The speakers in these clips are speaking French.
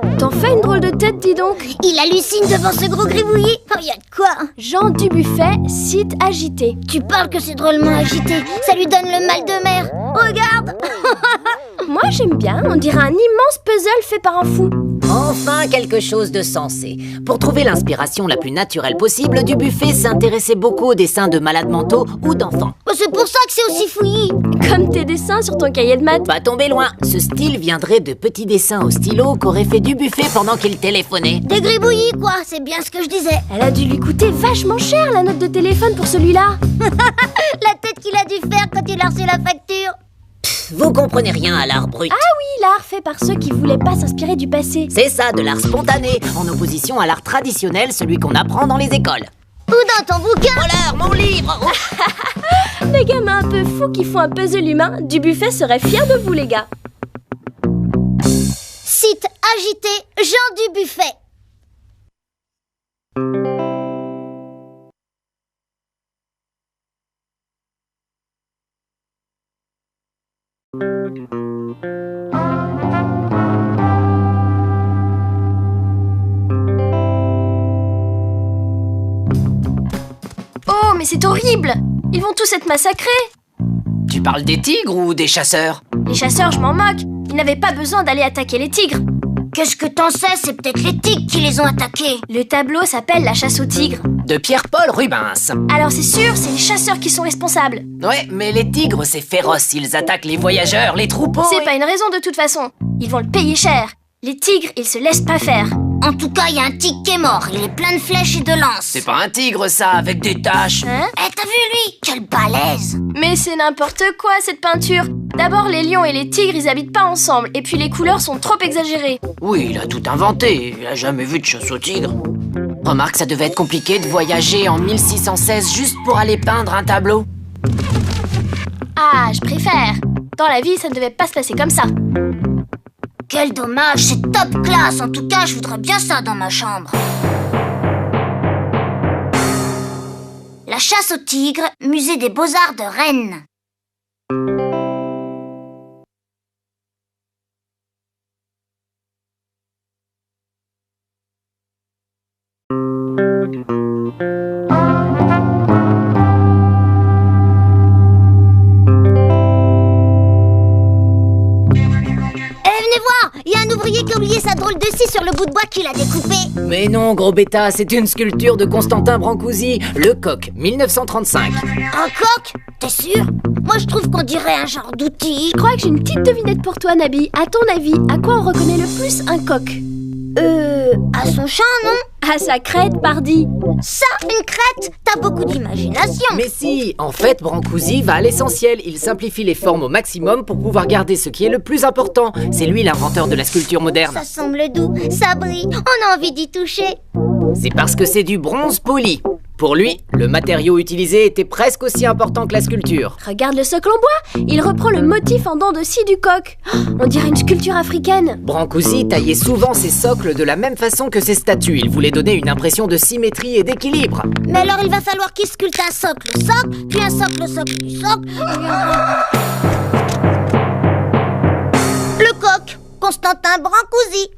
Bah, t'en fais une drôle de tête, dis donc. Il hallucine devant ce gros gribouillis. Oh, y a de quoi. Jean Dubuffet, site agité. Tu parles que c'est drôlement agité. Ça lui donne le mal de mer. Regarde. Moi, j'aime bien. On dirait un immense puzzle fait par un fou. Enfin, quelque chose de sensé. Pour trouver l'inspiration la plus naturelle possible, Dubuffet s'intéressait beaucoup aux dessins de malades mentaux ou d'enfants. C'est pour ça que c'est aussi fouillis. Comme tes dessins sur ton cahier de maths. Pas tomber loin. Ce style viendrait de petits dessins au stylo qu'aurait fait Dubuffet pendant qu'il téléphonait. Des gribouillis, quoi. C'est bien ce que je disais. Elle a dû lui coûter vachement cher, la note de téléphone pour celui-là. La tête qu'il a dû faire quand il a reçu la facture. Vous comprenez rien à l'art brut. Ah oui, l'art fait par ceux qui voulaient pas s'inspirer du passé. C'est ça, de l'art spontané, en opposition à l'art traditionnel, celui qu'on apprend dans les écoles. Ou dans ton bouquin. Voleur, mon livre. Les gamins un peu fous qui font un puzzle humain, Dubuffet serait fier de vous, les gars. Site agité, Jean Dubuffet. Oh, mais c'est horrible! Ils vont tous être massacrés! Tu parles des tigres ou des chasseurs? Les chasseurs, je m'en moque. Ils n'avaient pas besoin d'aller attaquer les tigres. Qu'est-ce que t'en sais? C'est peut-être les tigres qui les ont attaqués. Le tableau s'appelle La chasse aux tigres. De Pierre-Paul Rubens. Alors c'est sûr, c'est les chasseurs qui sont responsables. Ouais, mais les tigres, c'est féroce. Ils attaquent les voyageurs, les troupeaux. C'est pas une raison de toute façon. Ils vont le payer cher. Les tigres, ils se laissent pas faire. En tout cas, il y a un tigre qui est mort. Il est plein de flèches et de lances. C'est pas un tigre, ça, avec des taches. Hein? T'as vu lui? Quel balèze. Mais c'est n'importe quoi cette peinture. D'abord, les lions et les tigres, ils habitent pas ensemble. Et puis les couleurs sont trop exagérées. Oui, il a tout inventé. Il a jamais vu de chasse au tigre. Remarque, ça devait être compliqué de voyager en 1616 juste pour aller peindre un tableau. Ah, je préfère. Dans la vie, ça ne devait pas se passer comme ça. Quel dommage, c'est top classe. En tout cas, je voudrais bien ça dans ma chambre. La chasse aux tigres, musée des beaux-arts de Rennes. Il y a un ouvrier qui a oublié sa drôle de scie sur le bout de bois qu'il a découpé. Mais non, gros bêta, c'est une sculpture de Constantin Brancusi, Le Coq, 1935. Un coq? T'es sûr? Moi, je trouve qu'on dirait un genre d'outil. Je crois que j'ai une petite devinette pour toi, Nabi. À ton avis, à quoi on reconnaît le plus un coq? À son chant, non? À sa crête, pardi. Ça, une crête? T'as beaucoup d'imagination. Mais si, en fait, Brancusi va à l'essentiel. Il simplifie les formes au maximum pour pouvoir garder ce qui est le plus important. C'est lui l'inventeur de la sculpture moderne. Ça semble doux, ça brille, on a envie d'y toucher. C'est parce que c'est du bronze poli. Pour lui, le matériau utilisé était presque aussi important que la sculpture. Regarde le socle en bois. Il reprend le motif en dents de scie du coq. Oh, on dirait une sculpture africaine. Brancusi taillait souvent ses socles de la même façon que ses statues. Il voulait donner une impression de symétrie et d'équilibre. Mais alors il va falloir qu'il sculpte un socle, puis un socle du socle. Le coq, Constantin Brancusi.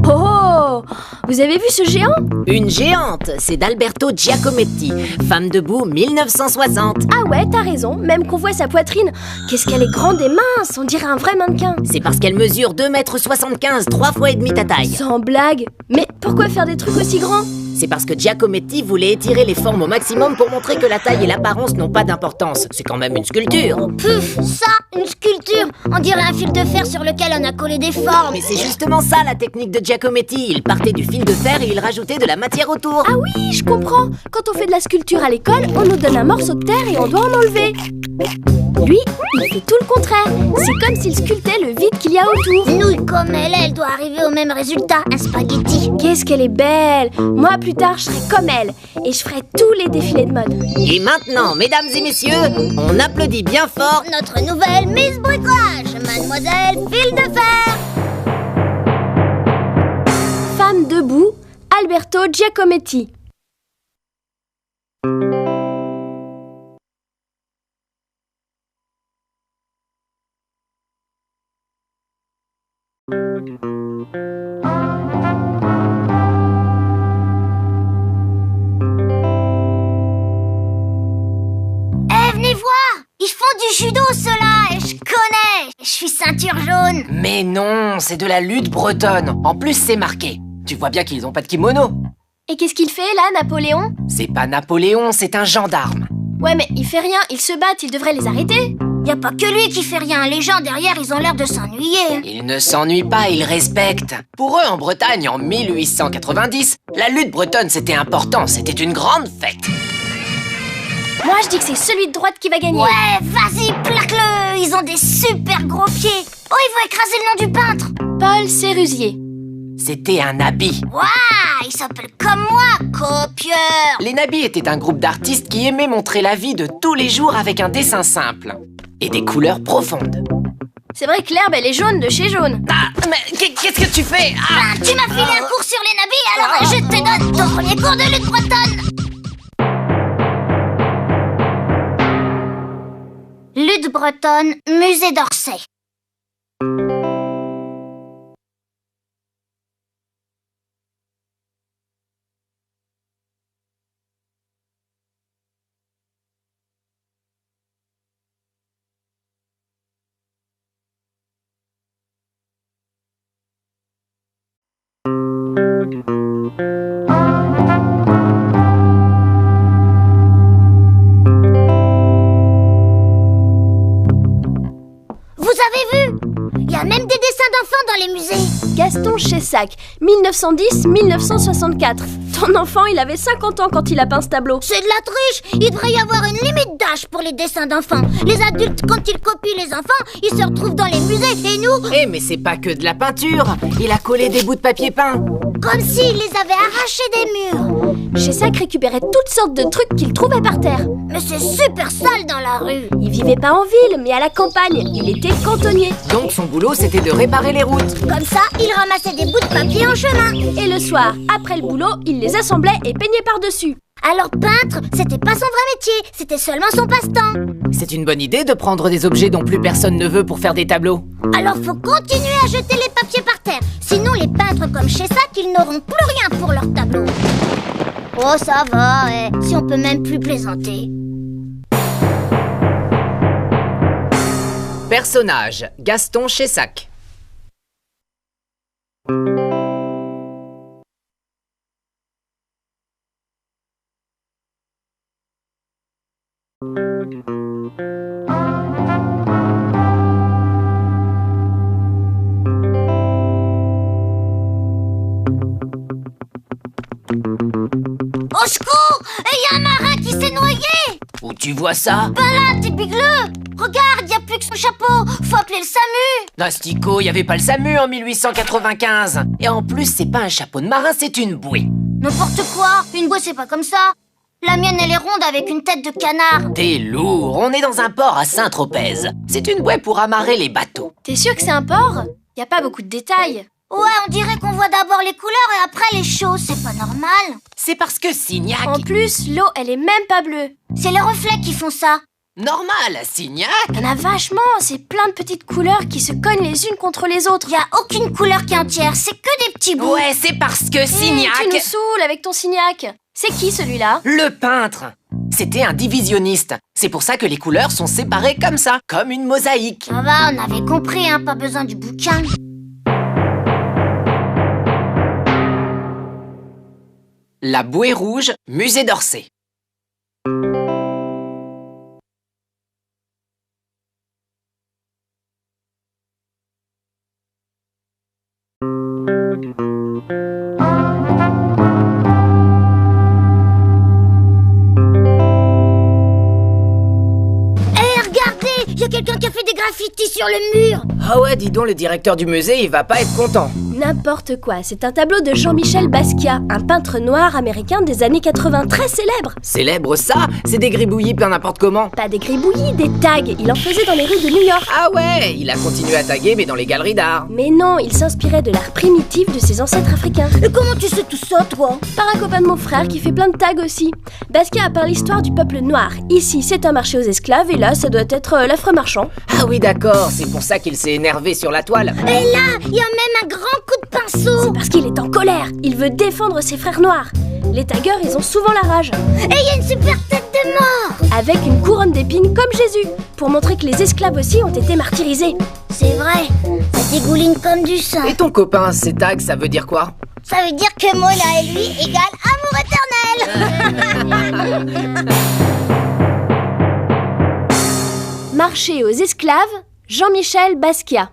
Oh, vous avez vu ce géant? Une géante, c'est d'Alberto Giacometti, Femme debout 1960. Ah ouais, t'as raison, même qu'on voit sa poitrine. Qu'est-ce qu'elle est grande et mince, on dirait un vrai mannequin. C'est parce qu'elle mesure 2,75 m, 3 fois et demi ta taille. Sans blague. Mais pourquoi faire des trucs aussi grands? C'est parce que Giacometti voulait étirer les formes au maximum pour montrer que la taille et l'apparence n'ont pas d'importance. C'est quand même une sculpture. Puf, ça, une sculpture. On dirait un fil de fer sur lequel on a collé des formes. Mais c'est justement ça la technique de Giacometti. Il partait du fil de fer et il rajoutait de la matière autour. Ah oui, je comprends. Quand on fait de la sculpture à l'école, on nous donne un morceau de terre et on doit en enlever. Lui, il fait tout le contraire. C'est comme s'il sculptait le vide qu'il y a autour. Nouille comme elle doit arriver au même résultat, un spaghetti. Qu'est-ce qu'elle est belle. Moi, plus tard, je serai comme elle. Et je ferai tous les défilés de mode. Et maintenant, mesdames et messieurs, on applaudit bien fort notre nouvelle Miss Bricolage, Mademoiselle Fil de Fer. Femme debout, Alberto Giacometti. Venez voir, ils font du judo ceux-là, et je connais. Je suis ceinture jaune. Mais non, c'est de la lutte bretonne. En plus, c'est marqué. Tu vois bien qu'ils ont pas de kimono. Et qu'est-ce qu'il fait là, Napoléon? C'est pas Napoléon, c'est un gendarme. Ouais, mais il fait rien, ils se battent, il devrait les arrêter. Y a pas que lui qui fait rien, les gens derrière, ils ont l'air de s'ennuyer. Ils ne s'ennuient pas, ils respectent. Pour eux, en Bretagne, en 1890, la lutte bretonne, c'était important, c'était une grande fête. Moi, je dis que c'est celui de droite qui va gagner. Ouais, vas-y, plaque-le. Ils ont des super gros pieds. Oh, ils vont écraser le nom du peintre. Paul Sérusier. C'était un habit. Waouh, il s'appelle comme moi, copieur. Les nabis étaient un groupe d'artistes qui aimaient montrer la vie de tous les jours avec un dessin simple et des couleurs profondes. C'est vrai que l'herbe, elle est jaune de chez jaune. Ah, mais qu'est-ce que tu fais? Ah, Tu m'as filé un cours sur les nabis, alors je te donne ton premier cours de lutte bretonne. Lutte bretonne, musée d'Orsay. Vous avez vu? Il y a même des dessins d'enfants dans les musées. Gaston Chessac, 1910-1964. Ton enfant, il avait 50 ans quand il a peint ce tableau. C'est de la triche. Il devrait y avoir une limite d'âge pour les dessins d'enfants. Les adultes, quand ils copient les enfants, ils se retrouvent dans les musées. Et nous, Eh, mais c'est pas que de la peinture. Il a collé des bouts de papier peint. comme s'ils les avaient arrachés des murs. Chessac récupérait toutes sortes de trucs qu'il trouvait par terre. Mais c'est super sale dans la rue. Il vivait pas en ville, mais à la campagne. Il était cantonnier. Donc son boulot, c'était de réparer les routes. Comme ça, il ramassait des bouts de papier en chemin. Et le soir, après le boulot, il les assemblait et peignait par-dessus. Alors peintre, c'était pas son vrai métier, c'était seulement son passe-temps. C'est une bonne idée de prendre des objets dont plus personne ne veut pour faire des tableaux. Alors faut continuer à jeter les papiers par terre. Sinon les peintres comme Chessac, ils n'auront plus rien pour leur tableau. Oh ça va, si on peut même plus plaisanter. Personnage, Gaston Chessac. Au secours! Il y a un marin qui s'est noyé! Où tu vois ça? Ben là, t'es bigleux! Regarde, y a plus que son chapeau! Faut appeler le SAMU! Nastico, y avait pas le SAMU en 1895. Et en plus, c'est pas un chapeau de marin, c'est une bouée. N'importe quoi! Une bouée, c'est pas comme ça! La mienne, elle est ronde avec une tête de canard! T'es lourd, on est dans un port à Saint-Tropez. C'est une bouée pour amarrer les bateaux. T'es sûr que c'est un port? Y a pas beaucoup de détails. Ouais, on dirait qu'on voit d'abord les couleurs et après les choses, c'est pas normal! C'est parce que Signac... En plus, l'eau, elle est même pas bleue. C'est les reflets qui font ça! Normal, Signac. Il y en a vachement, c'est plein de petites couleurs qui se cognent les unes contre les autres. Y a aucune couleur qui est entière, c'est que des petits bouts! Ouais, c'est parce que Signac... Tu nous saoules avec ton Signac. C'est qui celui-là? Le peintre. C'était un divisionniste. C'est pour ça que les couleurs sont séparées comme ça, comme une mosaïque. Ça va, on avait compris, hein, pas besoin du bouquin. La bouée rouge, musée d'Orsay. Regardez, y a quelqu'un qui a fait des graffitis sur le mur. Ah ouais, dis donc, le directeur du musée, il va pas être content. N'importe quoi, c'est un tableau de Jean-Michel Basquiat, un peintre noir américain des années 80, très célèbre. Célèbre ça? C'est des gribouillis plein n'importe comment. Pas des gribouillis, des tags, il en faisait dans les rues de New York. Ah ouais, il a continué à taguer mais dans les galeries d'art. Mais non, il s'inspirait de l'art primitif de ses ancêtres africains. Et comment tu sais tout ça, toi? Par un copain de mon frère qui fait plein de tags aussi. Basquiat a peint l'histoire du peuple noir. Ici, c'est un marché aux esclaves et là, ça doit être l'affreux marchand. Ah oui d'accord, c'est pour ça qu'il s'est énervé sur la toile. Et là, il y a même un grand coup de pinceau. C'est parce qu'il est en colère. Il veut défendre ses frères noirs. Les taggeurs, ils ont souvent la rage. Et il y a une super tête de mort. Avec une couronne d'épines comme Jésus, pour montrer que les esclaves aussi ont été martyrisés. C'est vrai, ça dégouline comme du sang. Et ton copain, ces tags, ça veut dire quoi? Ça veut dire que Mona et lui égale amour éternel. Marché aux esclaves, Jean-Michel Basquiat.